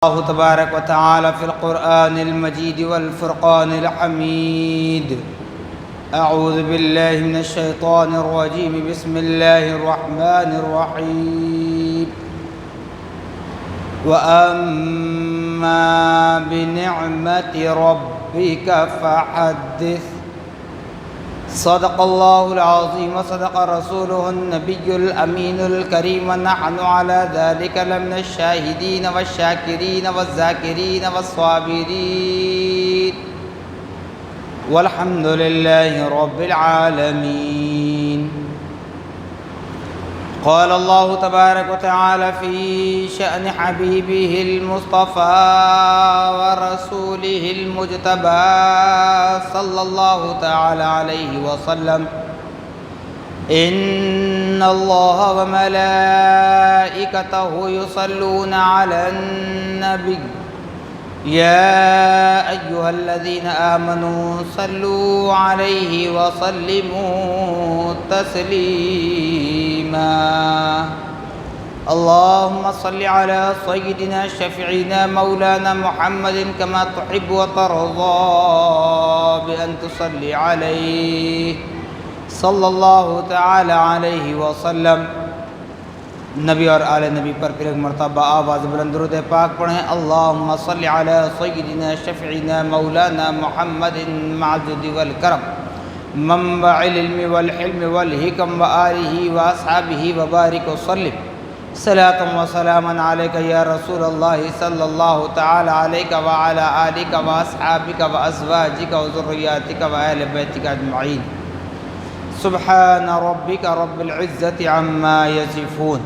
الله تبارك وتعالى في القرآن المجيد والفرقان الحميد. أعوذ بالله من الشيطان الرجيم. بسم الله الرحمن الرحيم. وأما بنعمة ربك فحدث. صدق الله العظيم وصدق رسوله النبي الأمين الكريم، ونحن على ذلك لمن الشاهدين والشاكرين والذاكرين والصابرين، والحمد لله رب العالمين. قال الله تبارك وتعالى في شأن حبيبه المصطفى ورسوله المجتبى صلى الله تعالى عليه وسلم: إن الله وملائكته يصلون على النبي يا أيها الذين آمنوا صلوا عليه وسلموا تسليما. اللهم صل على سيدنا شفيعنا مولانا محمد كما تحب وترضى بأن تصلي عليه صلی اللہ تعالی علیہ وسلم. نبی اور آل نبی پر پھر ایک مرتبہ آواز بلند درود پاک پڑھیں. اللہم صلی علی سیدنا شفیعنا مولانا محمد معدود والکرم منبع العلم والحلم والحکم وآلہ واصحابہ وبارک وسلم. صلاۃ و سلاما علیک یا رسول اللہ صلی اللہ تعالی علیک وعلی آلک واصحابک وازواجک وذریاتک واہل بیتک اجمعین. سبحان ربک رب العزة عما یصفون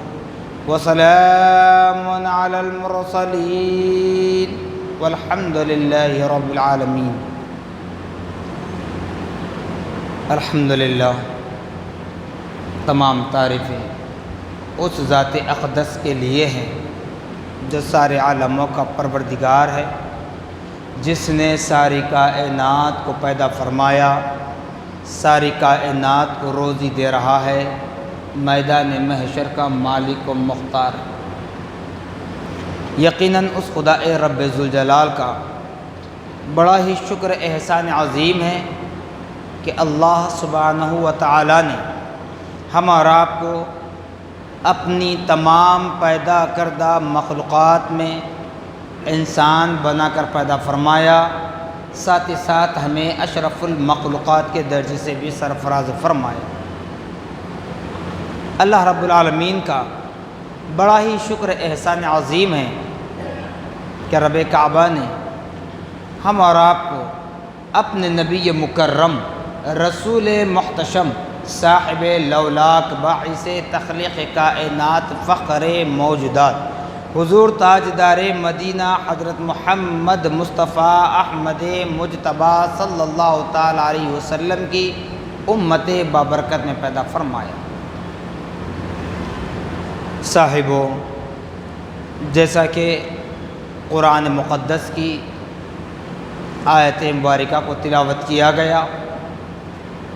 وسلام علی المرسلین والحمد للہ رب العالمین. الحمدللہ، تمام تعریفیں اس ذات اقدس کے لیے ہیں جو سارے عالموں کا پروردگار ہے، جس نے ساری کائنات کو پیدا فرمایا، ساری کائنات کو روزی دے رہا ہے، میدان محشر کا مالک و مختار ہے. یقیناً اس خدا رب ذوالجلال کا بڑا ہی شکر احسان عظیم ہے کہ اللہ سبحانہ و تعالی نے ہم اور آپ کو اپنی تمام پیدا کردہ مخلوقات میں انسان بنا کر پیدا فرمایا، ساتھ ہی ساتھ ہمیں اشرف المخلوقات کے درجے سے بھی سرفراز فرمایا. اللہ رب العالمین کا بڑا ہی شکر احسان عظیم ہے کہ رب کعبہ نے ہم اور آپ کو اپنے نبی مکرم رسول محتشم صاحب لولاک باعث تخلیق کائنات فخر موجودات حضور تاجدار مدینہ حضرت محمد مصطفیٰ احمد مجتبیٰ صلی اللہ تعالی علیہ وسلم کی امت بابرکت میں پیدا فرمایا. صاحبوں، جیسا کہ قرآن مقدس کی آیت مبارکہ کو تلاوت کیا گیا،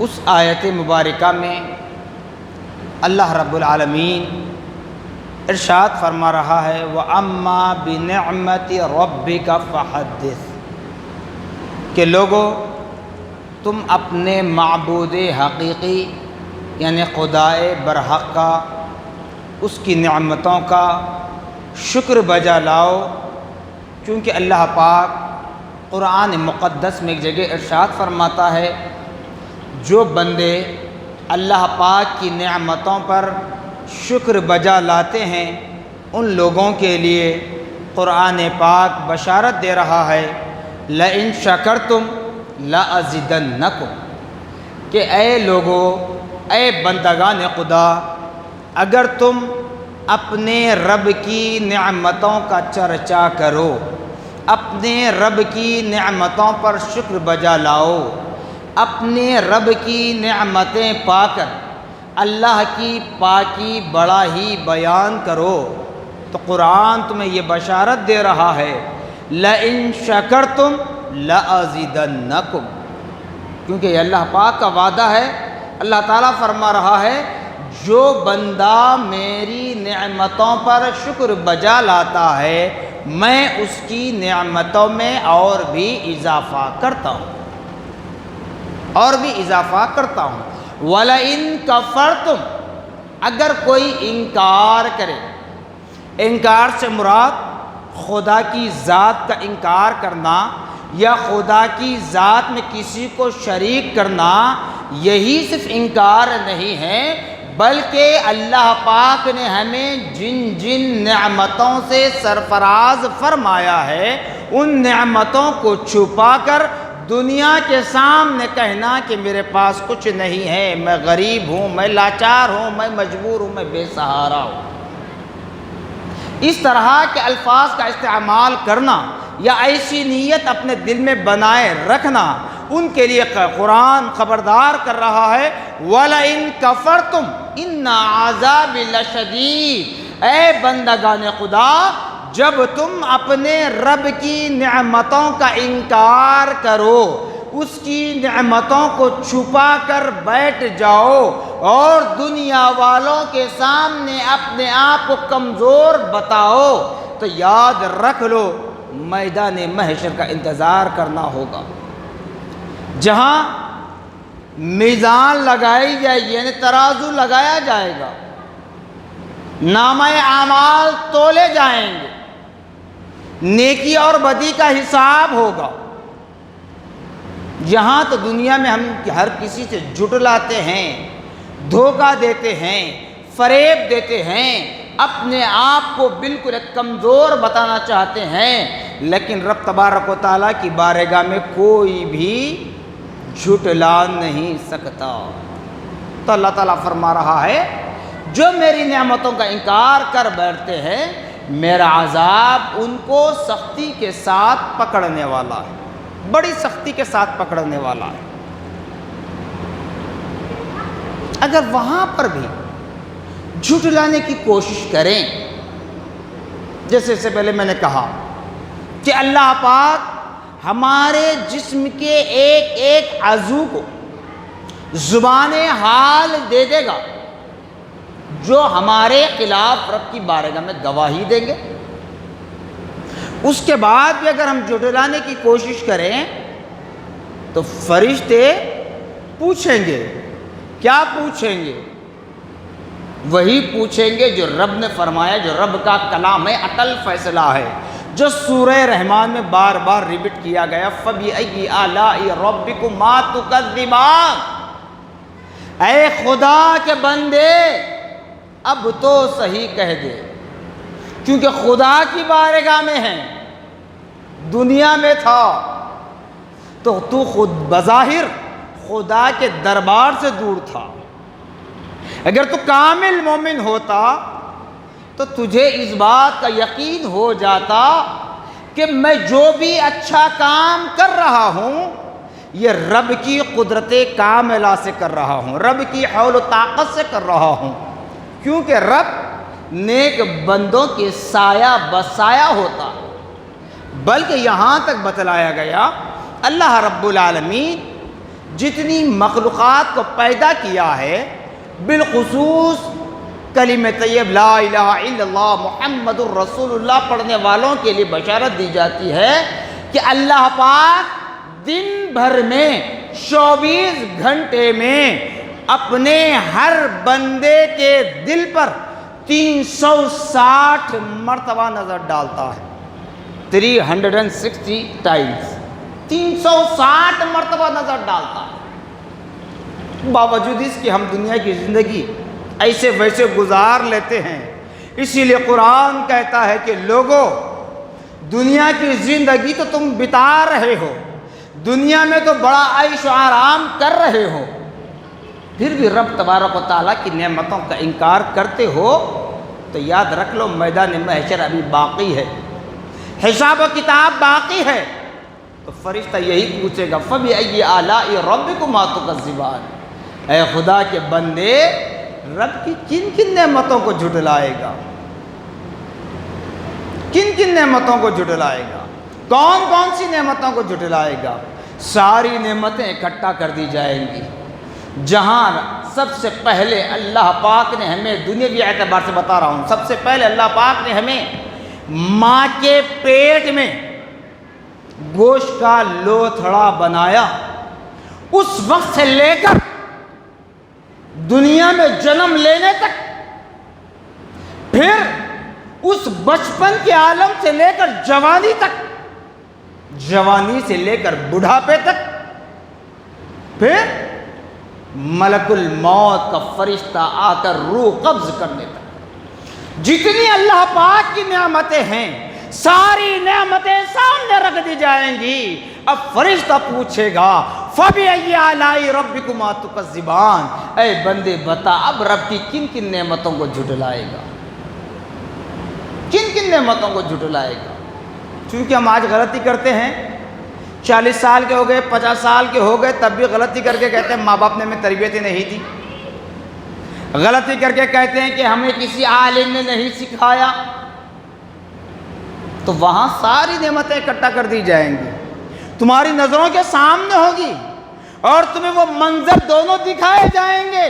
اس آیت مبارکہ میں اللہ رب العالمین ارشاد فرما رہا ہے: وَأَمَّا بِنِعْمَةِ رَبِّكَ فَحَدِّثْ، کہ لوگو تم اپنے معبود حقیقی یعنی خدائے برحق کا، اس کی نعمتوں کا شکر بجا لاؤ. کیونکہ اللہ پاک قرآن مقدس میں ایک جگہ ارشاد فرماتا ہے: جو بندے اللہ پاک کی نعمتوں پر شکر بجا لاتے ہیں ان لوگوں کے لیے قرآن پاک بشارت دے رہا ہے: لَإِن شَكَرْتُمْ لَأَزِدَنَّكُمْ، کہ اے لوگو، اے بندگان خدا، اگر تم اپنے رب کی نعمتوں کا چرچا کرو، اپنے رب کی نعمتوں پر شکر بجا لاؤ، اپنے رب کی نعمتیں پا کر اللہ کی پاکی بڑا ہی بیان کرو، تو قرآن تمہیں یہ بشارت دے رہا ہے: لَإِن شَكَرْتُمْ لَأَزِدَنَّكُمْ. کیونکہ یہ اللہ پاک کا وعدہ ہے. اللہ تعالیٰ فرما رہا ہے: جو بندہ میری نعمتوں پر شکر بجا لاتا ہے میں اس کی نعمتوں میں اور بھی اضافہ کرتا ہوں، اور بھی اضافہ کرتا ہوں۔ وَلَئِن كَفَرْتُمْ، اگر کوئی انکار کرے، انکار سے مراد خدا کی ذات کا انکار کرنا یا خدا کی ذات میں کسی کو شریک کرنا، یہی صرف انکار نہیں ہے، بلکہ اللہ پاک نے ہمیں جن جن نعمتوں سے سرفراز فرمایا ہے ان نعمتوں کو چھپا کر دنیا کے سامنے کہنا کہ میرے پاس کچھ نہیں ہے، میں غریب ہوں، میں لاچار ہوں، میں مجبور ہوں، میں بے سہارا ہوں، اس طرح کے الفاظ کا استعمال کرنا یا ایسی نیت اپنے دل میں بنائے رکھنا، ان کے لیے قرآن خبردار کر رہا ہے وَلَئِن كَفَرْتُمْ إِنَّ عَذَابِ لَشَدِيدٌ، اے بندگان خدا جب تم اپنے رب کی نعمتوں کا انکار کرو، اس کی نعمتوں کو چھپا کر بیٹھ جاؤ اور دنیا والوں کے سامنے اپنے آپ کو کمزور بتاؤ، تو یاد رکھ لو میدان محشر کا انتظار کرنا ہوگا، جہاں میزان لگائی جائے گی، یعنی ترازو لگایا جائے گا، نامہ اعمال تولے جائیں گے، نیکی اور بدی کا حساب ہوگا۔ یہاں تو دنیا میں ہم ہر کسی سے جھٹلاتے ہیں، دھوکہ دیتے ہیں، فریب دیتے ہیں، اپنے آپ کو بالکل ایک کمزور بتانا چاہتے ہیں، لیکن رب تبارک و تعالیٰ کی بارگاہ میں کوئی بھی جھٹلا نہیں سکتا۔ تو اللہ تعالیٰ فرما رہا ہے جو میری نعمتوں کا انکار کر بیٹھتے ہیں، میرا عذاب ان کو سختی کے ساتھ پکڑنے والا ہے، بڑی سختی کے ساتھ پکڑنے والا ہے۔ اگر وہاں پر بھی جھٹلانے کی کوشش کریں، جیسے اس سے پہلے میں نے کہا کہ اللہ پاک ہمارے جسم کے ایک ایک عضو کو زبان حال دے دے گا جو ہمارے خلاف رب کی بارگاہ میں گواہی دیں گے۔ اس کے بعد بھی اگر ہم جھٹلانے کی کوشش کریں تو فرشتے پوچھیں گے، کیا پوچھیں گے؟ وہی پوچھیں گے جو رب نے فرمایا، جو رب کا کلام ہے، اٹل فیصلہ ہے، جو سورہ رحمان میں بار بار ریپیٹ کیا گیا، فَبِأَيِّ آلَاءِ رَبِّكُمَا تُكَذِّبَانِ، اے خدا کے بندے اب تو صحیح کہہ دے، کیونکہ خدا کی بارگاہ میں ہے، دنیا میں تھا تو تو خود بظاہر خدا کے دربار سے دور تھا۔ اگر تو کامل مومن ہوتا تو تجھے اس بات کا یقین ہو جاتا کہ میں جو بھی اچھا کام کر رہا ہوں یہ رب کی قدرت کاملہ سے کر رہا ہوں، رب کی حول و طاقت سے کر رہا ہوں، کیونکہ رب نیک بندوں کے سایہ بسایہ ہوتا۔ بلکہ یہاں تک بتلایا گیا اللہ رب العالمین جتنی مخلوقات کو پیدا کیا ہے، بالخصوص کلمہ طیب لا الہ الا اللہ محمد الرسول اللہ پڑھنے والوں کے لیے بشارت دی جاتی ہے کہ اللہ پاک دن بھر میں 24 گھنٹے میں اپنے ہر بندے کے دل پر 360 مرتبہ نظر ڈالتا ہے، 360 ٹائمز، 360 مرتبہ نظر ڈالتا ہے۔ باوجود اس کہ ہم دنیا کی زندگی ایسے ویسے گزار لیتے ہیں، اسی لیے قرآن کہتا ہے کہ لوگوں دنیا کی زندگی تو تم بتا رہے ہو، دنیا میں تو بڑا عیش و آرام کر رہے ہو، پھر بھی رب تبارک و تعالیٰ کی نعمتوں کا انکار کرتے ہو، تو یاد رکھ لو میدان محشر ابھی باقی ہے، حساب و کتاب باقی ہے۔ تو فرشتہ یہی پوچھے گا فَبِأَيِّ آلَاءِ رَبِّكُمَا تُكَذِّبَانِ، اے خدا کے بندے رب کی کن کن نعمتوں کو جھٹلائے گا، کن کن نعمتوں کو جھٹلائے گا، کون کون سی نعمتوں کو جھٹلائے گا؟ ساری نعمتیں اکٹھا کر دی جائیں گی، جہاں سب سے پہلے اللہ پاک نے ہمیں دنیاوی اعتبار سے بتا رہا ہوں، سب سے پہلے اللہ پاک نے ہمیں ماں کے پیٹ میں گوشت کا لوتھڑا بنایا، اس وقت سے لے کر دنیا میں جنم لینے تک، پھر اس بچپن کے عالم سے لے کر جوانی تک، جوانی سے لے کر بڑھاپے تک، پھر ملک الموت کا فرشتہ آ کر روح قبض کرنے تک، جتنی اللہ پاک کی نعمتیں ہیں ساری نعمتیں سامنے رکھ دی جائیں گی۔ اب فرشتہ پوچھے گا فَبِأَيِّ آلَاءِ رَبِّكُمَا تُكَذِّبَانِ، اے بندے بتا اب رب کی کن کن نعمتوں کو جھٹلائے گا، کن کن نعمتوں کو جھٹلائے گا۔ چونکہ ہم آج غلطی کرتے ہیں، 40 سال کے ہو گئے، 50 سال کے ہو گئے، تب بھی غلطی کر کے کہتے ہیں ماں باپ نے ہمیں تربیت نہیں دی، غلطی کر کے کہتے ہیں کہ ہمیں کسی عالم نے نہیں سکھایا۔ تو وہاں ساری نعمتیں اکٹھا کر دی جائیں گی، تمہاری نظروں کے سامنے ہوگی، اور تمہیں وہ منظر دونوں دکھائے جائیں گے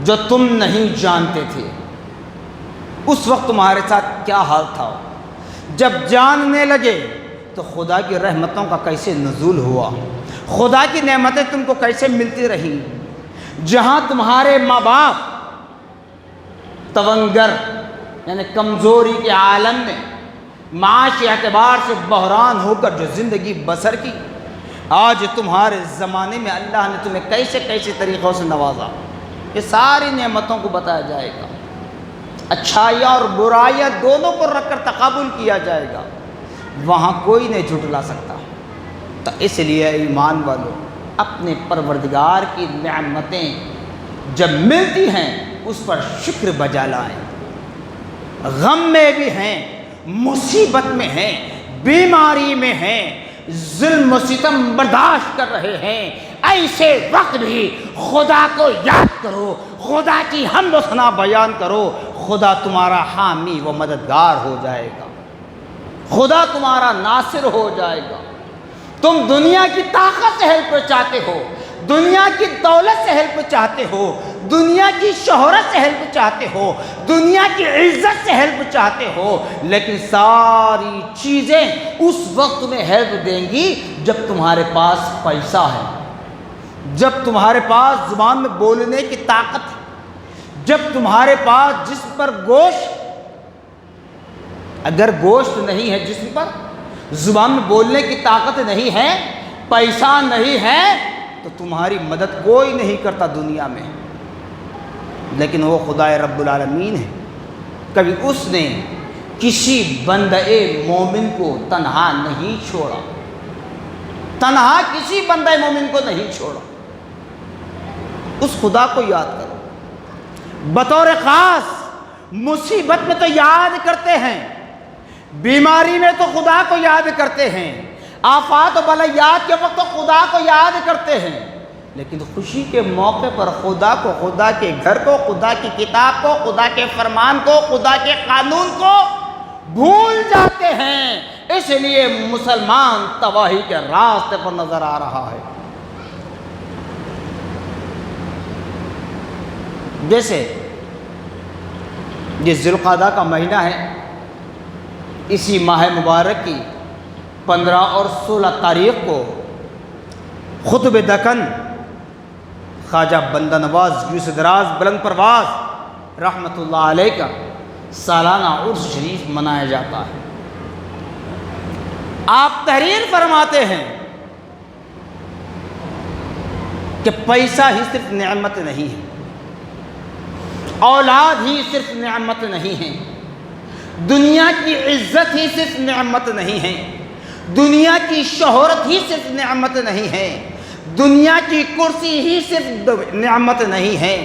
جو تم نہیں جانتے تھے۔ اس وقت تمہارے ساتھ کیا حال تھا، جب جاننے لگے تو خدا کی رحمتوں کا کیسے نزول ہوا، خدا کی نعمتیں تم کو کیسے ملتی رہیں۔ جہاں تمہارے ماں باپ تونگر یعنی کمزوری کے عالم میں معاشی اعتبار سے بحران ہو کر جو زندگی بسر کی، آج تمہارے زمانے میں اللہ نے تمہیں کیسے کیسے طریقوں سے نوازا، یہ ساری نعمتوں کو بتایا جائے گا، اچھائیاں اور برائیاں دونوں کو رکھ کر تقابل کیا جائے گا، وہاں کوئی نہیں جھٹلا سکتا۔ تو اس لیے ایمان والو اپنے پروردگار کی نعمتیں جب ملتی ہیں اس پر شکر بجا لائیں، غم میں بھی ہیں، مصیبت میں ہیں، بیماری میں ہیں، ظلم و ستم برداشت کر رہے ہیں، ایسے وقت بھی خدا کو یاد کرو، خدا کی حمد و ثنا بیان کرو، خدا تمہارا حامی و مددگار ہو جائے گا، خدا تمہارا ناصر ہو جائے گا۔ تم دنیا کی طاقت سے ہیلپ چاہتے ہو، دنیا کی دولت سے ہیلپ چاہتے ہو، دنیا کی شہرت سے ہیلپ چاہتے ہو، دنیا کی عزت سے ہیلپ چاہتے ہو، لیکن ساری چیزیں اس وقت میں ہیلپ دیں گی جب تمہارے پاس پیسہ ہے، جب تمہارے پاس زبان میں بولنے کی طاقت ہے، جب تمہارے پاس جسم پر گوشت، اگر گوشت نہیں ہے جسم پر، زبان میں بولنے کی طاقت نہیں ہے، پیسہ نہیں ہے، تو تمہاری مدد کوئی نہیں کرتا دنیا میں۔ لیکن وہ خدا رب العالمین ہے، کبھی اس نے کسی بندہ مومن کو تنہا نہیں چھوڑا، تنہا کسی بندہ مومن کو نہیں چھوڑا۔ اس خدا کو یاد کرو، بطور خاص مصیبت میں تو یاد کرتے ہیں، بیماری میں تو خدا کو یاد کرتے ہیں، آفات و بلیات کے وقت تو خدا کو یاد کرتے ہیں، لیکن خوشی کے موقع پر خدا کو، خدا کے گھر کو، خدا کی کتاب کو، خدا کے فرمان کو، خدا کے قانون کو بھول جاتے ہیں۔ اس لیے مسلمان تباہی کے راستے پر نظر آ رہا ہے۔ جیسے یہ ذوالقعدہ کا مہینہ ہے، اسی ماہ مبارک کی 15 اور 16 تاریخ کو خطب دکن خواجہ بندہ نواز یوسف دراز بلند پرواز رحمۃ اللہ علیہ کا سالانہ عرس شریف منایا جاتا ہے۔ آپ تحریر فرماتے ہیں کہ پیسہ ہی صرف نعمت نہیں ہے، اولاد ہی صرف نعمت نہیں ہے، دنیا کی عزت ہی صرف نعمت نہیں ہے، دنیا کی شہرت ہی صرف نعمت نہیں ہے، دنیا کی کرسی ہی صرف نعمت نہیں ہے،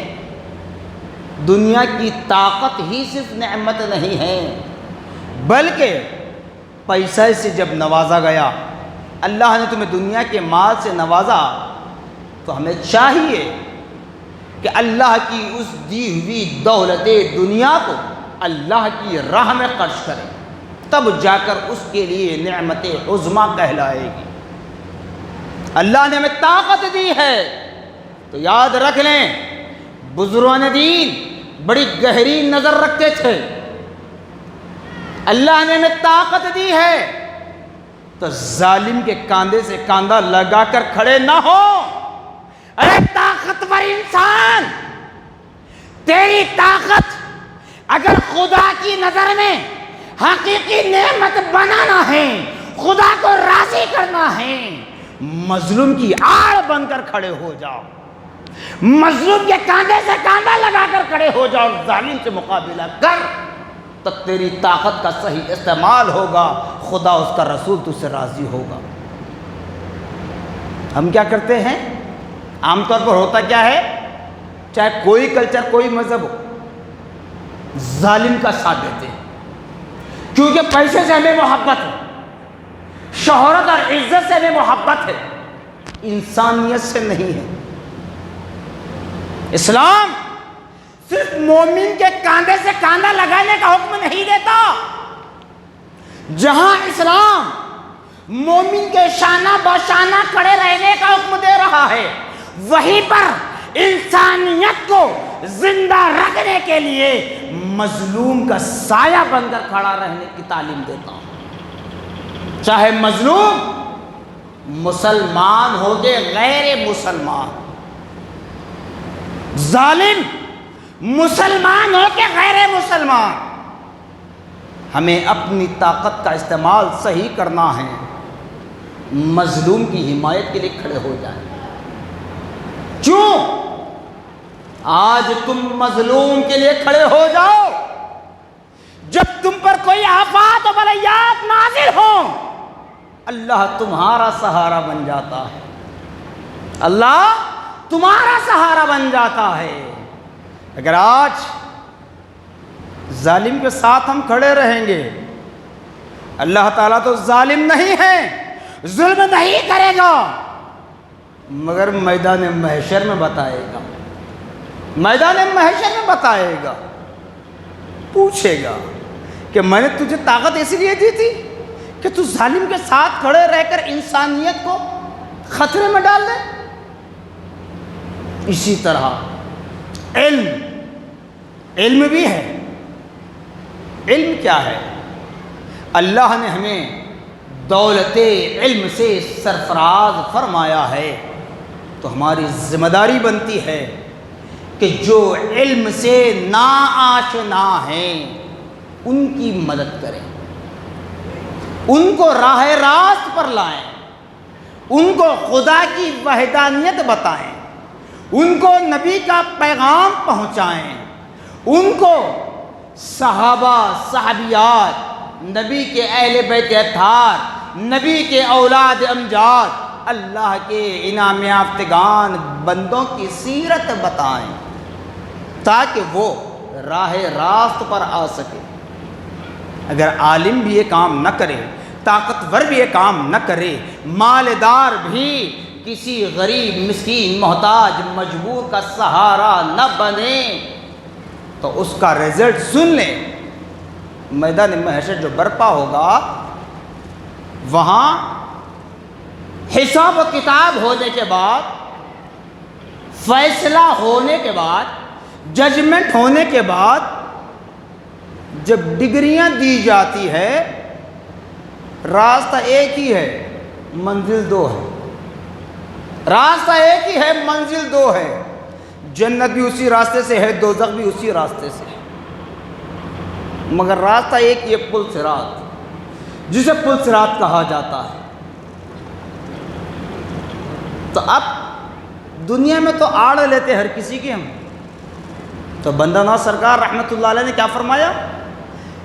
دنیا کی طاقت ہی صرف نعمت نہیں ہے، بلکہ پیسے سے جب نوازا گیا، اللہ نے تمہیں دنیا کے مال سے نوازا، تو ہمیں چاہیے کہ اللہ کی اس دی ہوئی دولت دنیا کو اللہ کی راہ میں خرچ کریں، تب جا کر اس کے لیے نعمت عظمیٰ کہلائے گی۔ اللہ نے ہمیں طاقت دی ہے تو یاد رکھ لیں، بزرگان دین بڑی گہری نظر رکھتے تھے، اللہ نے ہمیں طاقت دی ہے تو ظالم کے کاندھے سے کاندھا لگا کر کھڑے نہ ہو۔ ارے طاقتور انسان، تیری طاقت اگر خدا کی نظر میں حقیقی نعمت بنانا ہے، خدا کو راضی کرنا ہے، مظلوم کی آڑ بن کر کھڑے ہو جاؤ، مظلوم کے کاندھے سے کاندھا لگا کر کھڑے ہو جاؤ، ظالم سے مقابلہ کر، تب تیری طاقت کا صحیح استعمال ہوگا، خدا اس کا رسول تجھ سے راضی ہوگا۔ ہم کیا کرتے ہیں؟ عام طور پر ہوتا کیا ہے؟ چاہے کوئی کلچر، کوئی مذہب ہو، ظالم کا ساتھ دیتے ہیں، کیونکہ پیسے سے ہمیں محبت ہے، شہرت اور عزت سے ہمیں محبت ہے، انسانیت سے نہیں ہے۔ اسلام صرف مومن کے کاندھے سے کاندھا لگانے کا حکم نہیں دیتا۔ جہاں اسلام مومن کے شانہ بشانہ کھڑے رہنے کا حکم دے رہا ہے، وہیں پر انسانیت کو زندہ رکھنے کے لیے مظلوم کا سایہ بن کر کھڑا رہنے کی تعلیم دیتا ہوں، چاہے مظلوم مسلمان ہو کے غیر مسلمان، ظالم مسلمان ہو کے غیر مسلمان، ہمیں اپنی طاقت کا استعمال صحیح کرنا ہے، مظلوم کی حمایت کے لیے کھڑے ہو جائیں۔ کیوں؟ آج تم مظلوم کے لیے کھڑے ہو جاؤ، جب تم پر کوئی آفات و بلیات نازل ہوں، اللہ تمہارا سہارا بن جاتا ہے، اللہ تمہارا سہارا بن جاتا ہے۔ اگر آج ظالم کے ساتھ ہم کھڑے رہیں گے، اللہ تعالیٰ تو ظالم نہیں ہے، ظلم نہیں کرے گا، مگر میدان محشر میں بتائے گا، میدان محشر میں بتائے گا، پوچھے گا کہ میں نے تجھے طاقت اس لیے دی تھی کہ تو ظالم کے ساتھ کھڑے رہ کر انسانیت کو خطرے میں ڈال دے۔ اسی طرح علم بھی ہے۔ علم کیا ہے؟ اللہ نے ہمیں دولت علم سے سرفراز فرمایا ہے، تو ہماری ذمہ داری بنتی ہے کہ جو علم سے ناآشنا ہیں ان کی مدد کریں، ان کو راہ راست پر لائیں، ان کو خدا کی وحدانیت بتائیں، ان کو نبی کا پیغام پہنچائیں، ان کو صحابہ صحابیات، نبی کے اہل بیت اطہار، نبی کے اولاد امجاد، اللہ کے انعام یافتگان بندوں کی سیرت بتائیں، تاکہ وہ راہ راست پر آ سکے۔ اگر عالم بھی یہ کام نہ کرے، طاقتور بھی یہ کام نہ کرے، مالدار بھی کسی غریب مسکین محتاج مجبور کا سہارا نہ بنے، تو اس کا رزلٹ سن لیں۔ میدان محشر جو برپا ہوگا، وہاں حساب و کتاب ہونے کے بعد، فیصلہ ہونے کے بعد، ججمنٹ ہونے کے بعد، جب ڈگریاں دی جاتی ہے، راستہ ایک ہی ہے، منزل دو ہے، راستہ ایک ہی ہے، منزل دو ہے، جنت بھی اسی راستے سے ہے، دوزخ بھی اسی راستے سے ہے، مگر راستہ ایک ہی ہے، پل صراط، جسے پل صراط کہا جاتا ہے۔ تو اب دنیا میں تو آڑ لیتے ہر کسی کی ہم، تو بندہ نواز سرکار رحمۃ اللہ علیہ نے کیا فرمایا؟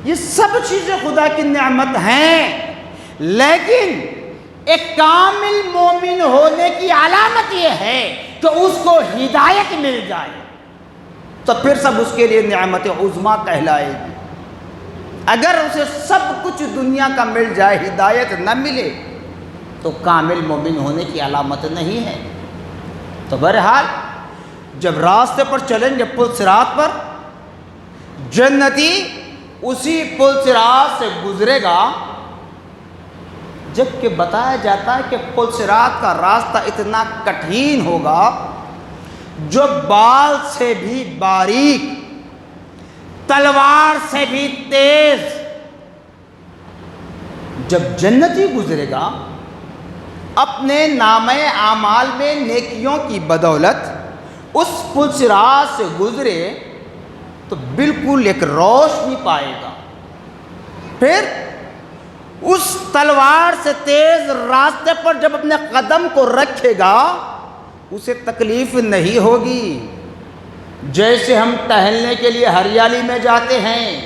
یہ سب چیزیں خدا کی نعمت ہیں، لیکن ایک کامل مومن ہونے کی علامت یہ ہے کہ اس کو ہدایت مل جائے، تو پھر سب اس کے لیے نعمت عظمیٰ کہلائے گی۔ اگر اسے سب کچھ دنیا کا مل جائے، ہدایت نہ ملے، تو کامل مومن ہونے کی علامت نہیں ہے۔ تو بہرحال جب راستے پر چلیں گے پل صراط پر، جنتی اسی پل صراط سے گزرے گا، جبکہ بتایا جاتا ہے کہ پل صراط کا راستہ اتنا کٹھین ہوگا جو بال سے بھی باریک، تلوار سے بھی تیز، جب جنتی گزرے گا اپنے نامہ اعمال میں نیکیوں کی بدولت اس پل صراط سے گزرے تو بالکل ایک روشنی پائے گا، پھر اس تلوار سے تیز راستے پر جب اپنے قدم کو رکھے گا اسے تکلیف نہیں ہوگی۔ جیسے ہم ٹہلنے کے لیے ہریالی میں جاتے ہیں،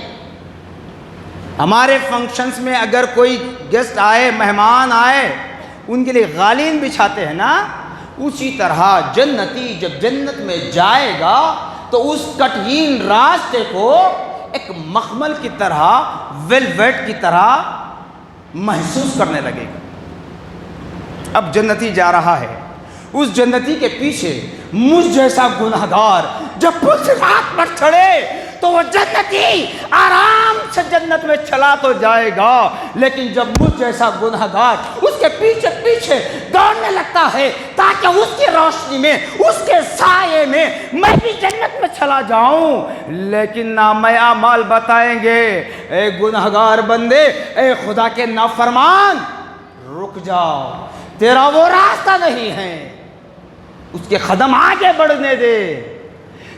ہمارے فنکشنز میں اگر کوئی گیسٹ آئے، مہمان آئے، ان کے لیے قالین بچھاتے ہیں نا، اسی طرح جنتی جب جنت میں جائے گا تو اس کٹھین راستے کو ایک مخمل کی طرح، ویلویٹ کی طرح محسوس کرنے لگے گا۔ اب جنتی جا رہا ہے، اس جنتی کے پیچھے مجھ جیسا گنہگار جب پل صراط پر چڑھے تو وہ جنتی آرام سے جنت میں چلا تو جائے گا، لیکن جب مجھ جیسا گنہگار اس کے پیچھے پیچھے دوڑنے لگتا ہے تاکہ اس کی روشنی میں، اس کے سائے میں میں بھی جنت میں چلا جاؤں، لیکن نامہ اعمال بتائیں گے اے گنہگار بندے، اے خدا کے نافرمان، رک جاؤ، تیرا وہ راستہ نہیں ہے، اس کے قدم آگے بڑھنے دے،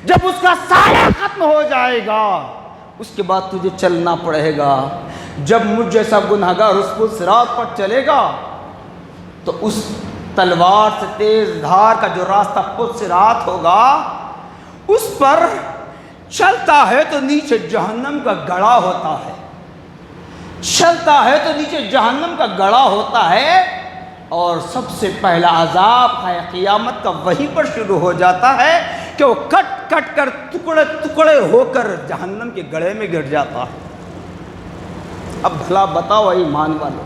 جب اس کا سایہ ختم ہو جائے گا اس کے بعد تجھے چلنا پڑے گا۔ جب مجھ جیسا گنہگار اس پل صراط پر چلے گا تو اس تلوار سے تیز دھار کا جو راستہ پل صراط ہوگا اس پر چلتا ہے تو نیچے جہنم کا گڑھا ہوتا ہے، چلتا ہے تو نیچے جہنم کا گڑھا ہوتا ہے، اور سب سے پہلا عذاب قیامت کا وہیں پر شروع ہو جاتا ہے کہ وہ کٹ کٹ کر ٹکڑے ٹکڑے ہو کر جہنم کے گڑھے میں گر جاتا ہے۔ اب بھلا بتاؤ ایمان والو،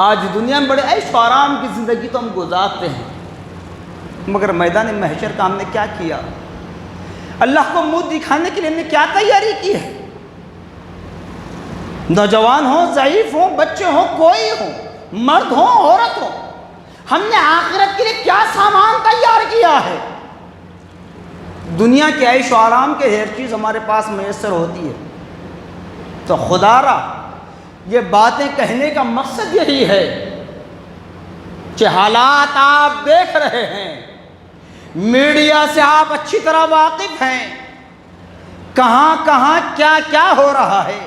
آج دنیا میں بڑے عیش و آرام کی زندگی تو ہم گزارتے ہیں، مگر میدان محشر کا ہم نے کیا کیا؟ اللہ کو منہ دکھانے کے لیے ہم نے کیا تیاری کی ہے؟ نوجوان ہوں، ضعیف ہوں، بچے ہوں، کوئی ہوں، مرد ہوں، عورت ہوں، ہم نے آخرت کے لیے کیا سامان تیار کیا ہے؟ دنیا کے عیش و آرام کے ہر چیز ہمارے پاس میسر ہوتی ہے، تو خدا را یہ باتیں کہنے کا مقصد یہی ہے کہ حالات آپ دیکھ رہے ہیں، میڈیا سے آپ اچھی طرح واقف ہیں، کہاں کہاں کیا کیا ہو رہا ہے،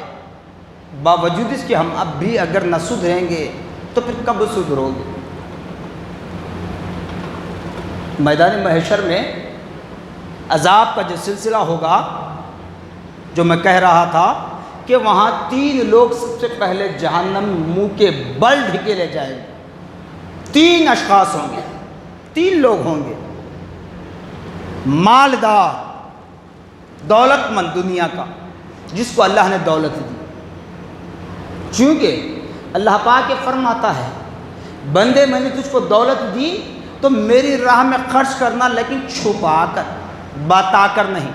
باوجود اس کے ہم اب بھی اگر نہ سدھریں گے تو پھر کب سدھرو گے؟ میدان محشر میں عذاب کا جو سلسلہ ہوگا، جو میں کہہ رہا تھا کہ وہاں 3 لوگ سب سے پہلے جہنم منہ کے بل ڈھکیلے جائیں گے۔ 3 اشخاص ہوں گے، 3 لوگ ہوں گے، مالدار، دولت مند دنیا کا، جس کو اللہ نے دولت دی، چونکہ اللہ پاک یہ فرماتا ہے بندے میں نے تجھ کو دولت دی تو میری راہ میں خرچ کرنا، لیکن چھپا کر، بتا کر نہیں،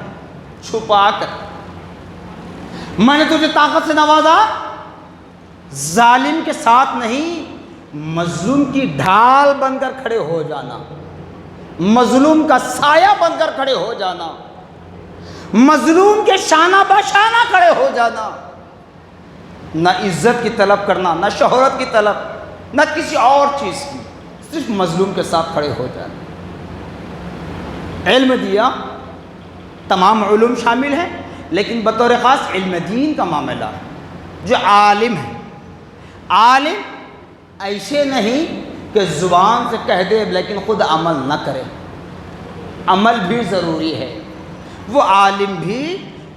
چھپا کر۔ میں نے تجھے طاقت سے نوازا، ظالم کے ساتھ نہیں، مظلوم کی ڈھال بن کر کھڑے ہو جانا، مظلوم کا سایہ بن کر کھڑے ہو جانا، مظلوم کے شانہ بشانہ کھڑے ہو جانا، نہ عزت کی طلب کرنا، نہ شہرت کی طلب، نہ کسی اور چیز کی، صرف مظلوم کے ساتھ کھڑے ہو جانا۔ علم دیا، تمام علوم شامل ہیں، لیکن بطور خاص علم دین کا معاملہ ہے۔ جو عالم ہے، عالم ایسے نہیں کہ زبان سے کہہ دے لیکن خود عمل نہ کرے، عمل بھی ضروری ہے۔ وہ عالم بھی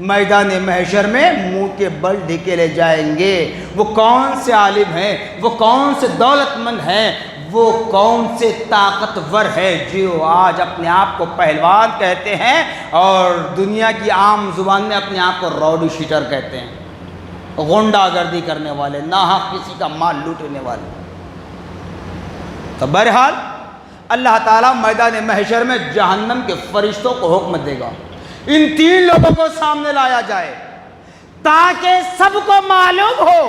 میدان محشر میں منہ کے بل ڈھکیلے جائیں گے۔ وہ کون سے عالم ہیں، وہ کون سے دولت مند ہیں، وہ کون سے طاقتور ہے جو آج اپنے آپ کو پہلوان کہتے ہیں اور دنیا کی عام زبان میں اپنے آپ کو راؤڈی شیٹر کہتے ہیں، غنڈہ گردی کرنے والے، ناحق کسی کا مال لوٹنے والے۔ تو بہرحال اللہ تعالیٰ میدان محشر میں جہنم کے فرشتوں کو حکم دے گا ان 3 لوگوں کو سامنے لایا جائے تاکہ سب کو معلوم ہو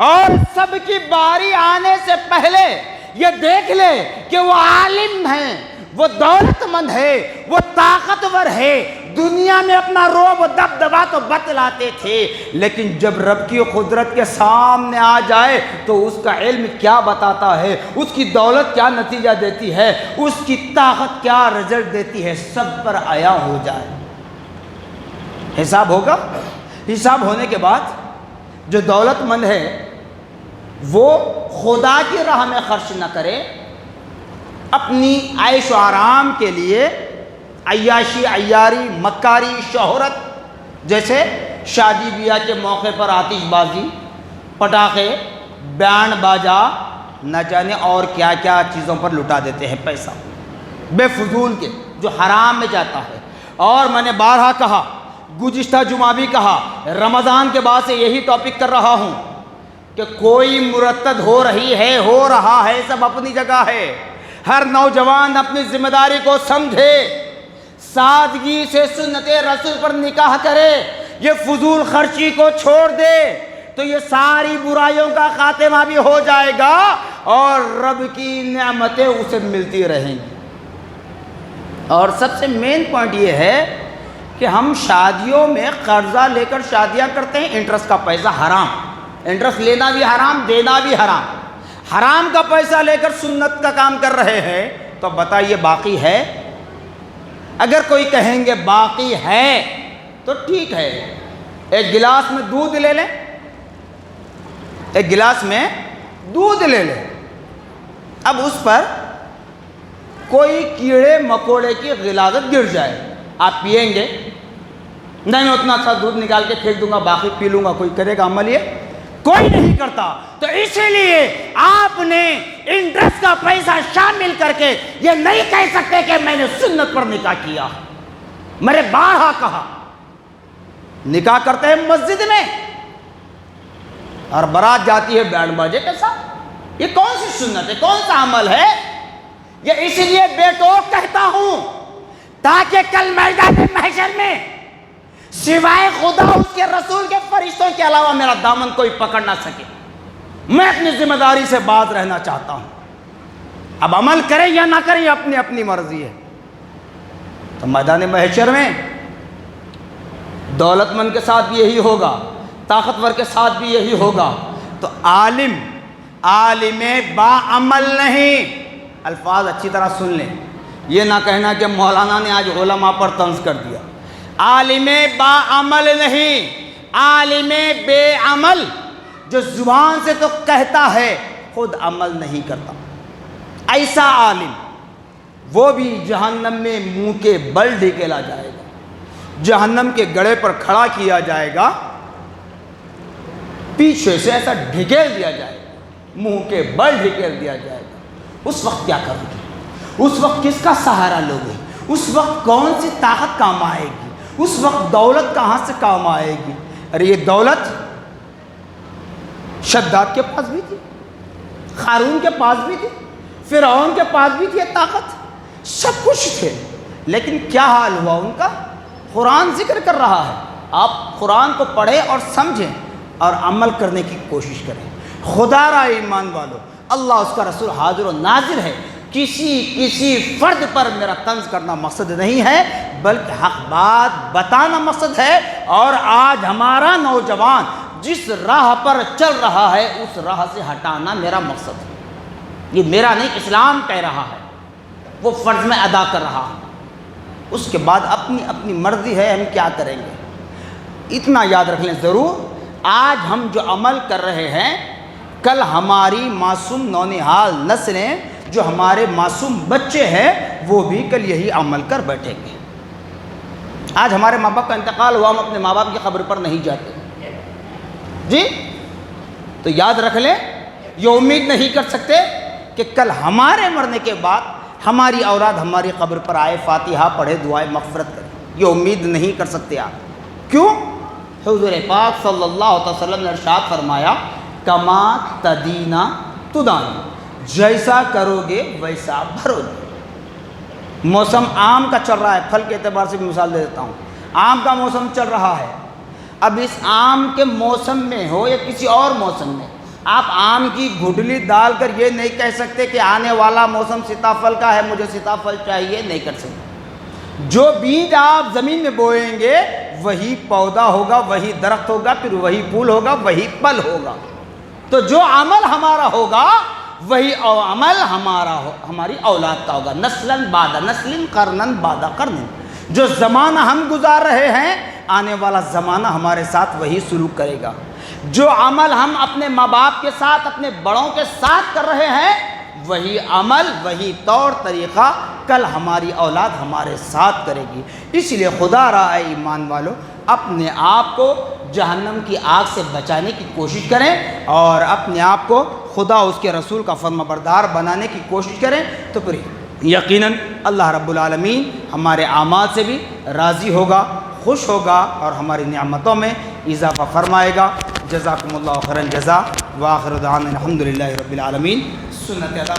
اور سب کی باری آنے سے پہلے یہ دیکھ لے کہ وہ عالم ہیں، وہ دولت مند ہے، وہ طاقتور ہے، دنیا میں اپنا رعب و دبدبا تو بتلاتے تھے، لیکن جب رب کی قدرت کے سامنے آ جائے تو اس کا علم کیا بتاتا ہے، اس کی دولت کیا نتیجہ دیتی ہے، اس کی طاقت کیا رزلٹ دیتی ہے، سب پر عیاں ہو جائے۔ حساب ہوگا، حساب ہونے کے بعد جو دولت مند ہے وہ خدا کی راہ میں خرچ نہ کرے، اپنی عیش و آرام کے لیے عیاشی، عیاری، مکاری، شہرت، جیسے شادی بیاہ کے موقع پر آتش بازی، پٹاخے، بینڈ باجا، نہ جانے اور کیا کیا چیزوں پر لٹا دیتے ہیں پیسہ بے فضول کے، جو حرام میں جاتا ہے۔ اور میں نے بارہا کہا، گزشتہ جمعہ بھی کہا، رمضان کے بعد سے یہی ٹاپک کر رہا ہوں کہ کوئی مرتد ہو رہی ہے، ہو رہا ہے، سب اپنی جگہ ہے، ہر نوجوان اپنی ذمہ داری کو سمجھے، سادگی سے سنت رسول پر نکاح کرے، یہ فضول خرچی کو چھوڑ دے تو یہ ساری برائیوں کا خاتمہ بھی ہو جائے گا اور رب کی نعمتیں اسے ملتی رہیں گی۔ اور سب سے مین پوائنٹ یہ ہے کہ ہم شادیوں میں قرضہ لے کر شادیاں کرتے ہیں، انٹرسٹ کا پیسہ حرام، انٹرسٹ لینا بھی حرام، دینا بھی حرام، حرام کا پیسہ لے کر سنت کا کام کر رہے ہیں، تو بتائیے باقی ہے؟ اگر کوئی کہیں گے باقی ہے تو ٹھیک ہے، ایک گلاس میں دودھ لے لیں، ایک گلاس میں دودھ لے لیں، اب اس پر کوئی کیڑے مکوڑے کی غلاظت گر جائے، آپ پیئیں گے؟ نہیں، میں اتنا سا دودھ نکال کے پھینک دوں گا، باقی پی لوں گا، کوئی کرے گا عمل؟ یہ کوئی نہیں کرتا۔ تو اسی لیے آپ نے انٹرسٹ کا پیسہ شامل کر کے یہ نہیں کہہ سکتے کہ میں نے سنت پر نکاح کیا۔ میں نے بارہا کہا، نکاح کرتے ہیں مسجد میں اور بارات جاتی ہے بینڈ باجے کے ساتھ، یہ کون سی سنت ہے، کون سا عمل ہے؟ یہ اسی لیے بے ٹوک کہتا ہوں تاکہ کل میدان محشر میں سوائے خدا، اس کے رسول کے فرشتوں کے علاوہ میرا دامن کوئی پکڑ نہ سکے۔ میں اپنی ذمہ داری سے باز رہنا چاہتا ہوں۔ اب عمل کریں یا نہ کریں اپنی اپنی مرضی ہے۔ تو میدان محشر میں دولت مند کے ساتھ بھی یہی ہوگا، طاقتور کے ساتھ بھی یہی ہوگا۔ تو عالم با عمل نہیں، الفاظ اچھی طرح سن لیں، یہ نہ کہنا کہ مولانا نے آج علماء پر طنز کر دیا۔ عالم با عمل نہیں، عالم بے عمل، جو زبان سے تو کہتا ہے خود عمل نہیں کرتا، ایسا عالم وہ بھی جہنم میں منہ کے بل ڈھکیلا جائے گا، جہنم کے گڑھے پر کھڑا کیا جائے گا، پیچھے سے ایسا ڈھکیل دیا جائے گا، منہ کے بل ڈھکیل دیا جائے گا۔ اس وقت کیا کرو گے؟ اس وقت کس کا سہارا لوگے؟ اس وقت کون سی طاقت کام آئے گی؟ اس وقت دولت کہاں سے کام آئے گی؟ ارے یہ دولت شداد کے پاس بھی تھی، قارون کے پاس بھی تھی، فرعون کے پاس بھی تھی، یہ طاقت سب کچھ تھے، لیکن کیا حال ہوا ان کا؟ قرآن ذکر کر رہا ہے، آپ قرآن کو پڑھیں اور سمجھیں اور عمل کرنے کی کوشش کریں۔ خدا را ایمان والو، اللہ اس کا رسول حاضر و ناظر ہے، کسی فرد پر میرا طنز کرنا مقصد نہیں ہے، بلکہ حق بات بتانا مقصد ہے۔ اور آج ہمارا نوجوان جس راہ پر چل رہا ہے اس راہ سے ہٹانا میرا مقصد ہے، یہ میرا نہیں، اسلام کہہ رہا ہے، وہ فرض میں ادا کر رہا ہوں، اس کے بعد اپنی مرضی ہے ہم کیا کریں گے۔ اتنا یاد رکھ لیں ضرور، آج ہم جو عمل کر رہے ہیں کل ہماری معصوم نونہال نسلیں، جو ہمارے معصوم بچے ہیں، وہ بھی کل یہی عمل کر بیٹھیں گے۔ آج ہمارے ماں باپ کا انتقال ہوا، ہم اپنے ماں باپ کی قبر پر نہیں جاتے جی، تو یاد رکھ لیں، یہ امید نہیں کر سکتے کہ کل ہمارے مرنے کے بعد ہماری اولاد ہماری قبر پر آئے، فاتحہ پڑھے، دعائے مغفرت کرے، یہ امید نہیں کر سکتے آپ۔ کیوں؟ حضور پاک صلی اللہ علیہ وسلم نے ارشاد فرمایا، کما تدینا تدان، جیسا کرو گے ویسا بھرو گے۔ موسم آم کا چل رہا ہے، پھل کے اعتبار سے بھی مثال دے دیتا ہوں، آم کا موسم چل رہا ہے، اب اس آم کے موسم میں ہو یا کسی اور موسم میں آپ آم کی گھٹلی ڈال کر یہ نہیں کہہ سکتے کہ آنے والا موسم سیتاپھل کا ہے، مجھے سیتاپھل چاہیے، نہیں کر سکتے۔ جو بیج آپ زمین میں بوئیں گے وہی پودا ہوگا، وہی درخت ہوگا، پھر وہی پھول ہوگا، وہی پھل ہوگا۔ تو جو عمل ہمارا ہوگا وہی عمل ہماری اولاد کا ہوگا، نسلاً بعد نسل، قرناً بعد قرن۔ جو زمانہ ہم گزار رہے ہیں آنے والا زمانہ ہمارے ساتھ وہی سلوک کرے گا۔ جو عمل ہم اپنے ماں باپ کے ساتھ، اپنے بڑوں کے ساتھ کر رہے ہیں وہی عمل، وہی طور طریقہ کل ہماری اولاد ہمارے ساتھ کرے گی۔ اس لیے خدا را اے ایمان والو، اپنے آپ کو جہنم کی آگ سے بچانے کی کوشش کریں اور اپنے آپ کو خدا اس کے رسول کا فرما بردار بنانے کی کوشش کریں، تو پھر یقیناً اللہ رب العالمین ہمارے اعمال سے بھی راضی ہوگا، خوش ہوگا اور ہماری نعمتوں میں اضافہ فرمائے گا۔ جزاکم اللہ خیر الجزاء، وآخر دعوانا الحمدللہ رب العالمین۔ سنت ادا